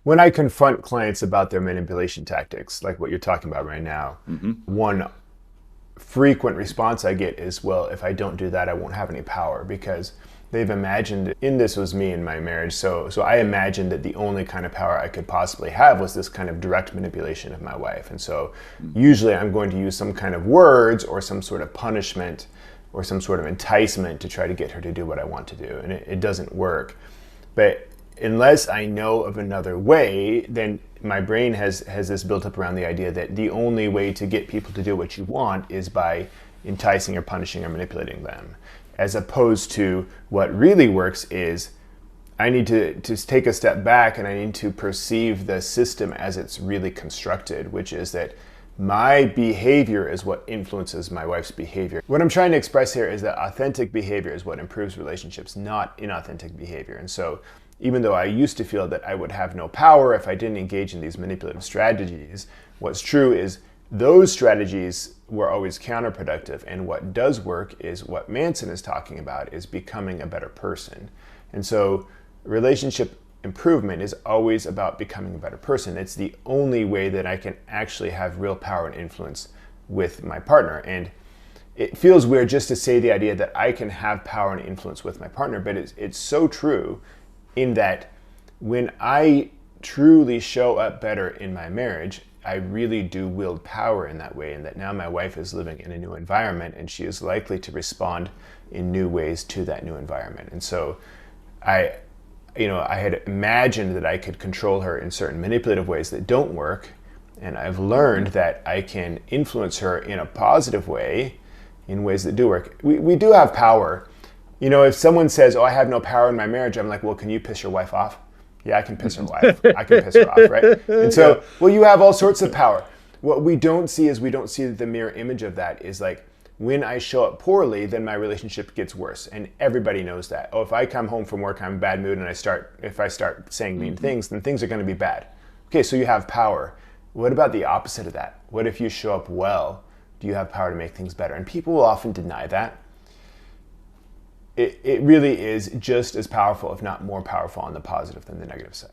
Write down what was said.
When I confront clients about their manipulation tactics, like what you're talking about right now, one frequent response I get is, well, if I don't do that, I won't have any power, because they've imagined, and this was me in my marriage, so I imagined that the only kind of power I could possibly have was this kind of direct manipulation of my wife. And so usually I'm going to use some kind of words or some sort of punishment or some sort of enticement to try to get her to do what I want to do. And it doesn't work. But unless I know of another way, then my brain has this built up around the idea that the only way to get people to do what you want is by enticing or punishing or manipulating them. As opposed to what really works is I need to take a step back, and I need to perceive the system as it's really constructed, which is that my behavior is what influences my wife's behavior. What I'm trying to express here is that authentic behavior is what improves relationships, not inauthentic behavior. And so even though I used to feel that I would have no power if I didn't engage in these manipulative strategies, what's true is those strategies were always counterproductive. And what does work is what Manson is talking about, is becoming a better person. And so relationship improvement is always about becoming a better person. It's the only way that I can actually have real power and influence with my partner. And it feels weird just to say the idea that I can have power and influence with my partner, but it's so true, in that when I truly show up better in my marriage, I really do wield power in that way, and that now my wife is living in a new environment and she is likely to respond in new ways to that new environment. And so I had imagined that I could control her in certain manipulative ways that don't work, and I've learned that I can influence her in a positive way in ways that do work. We do have power. You know, if someone says, oh, I have no power in my marriage, I'm like, well, can you piss your wife off? Yeah, I can piss her wife. I can piss her off, right? And so, well, you have all sorts of power. What we don't see is, we don't see the mirror image of that is like, when I show up poorly, then my relationship gets worse. And everybody knows that. Oh, if I come home from work, I'm in a bad mood, and if I start saying mean things, then things are going to be bad. Okay, so you have power. What about the opposite of that? What if you show up well? Do you have power to make things better? And people will often deny that. It really is just as powerful, if not more powerful, on the positive than the negative side.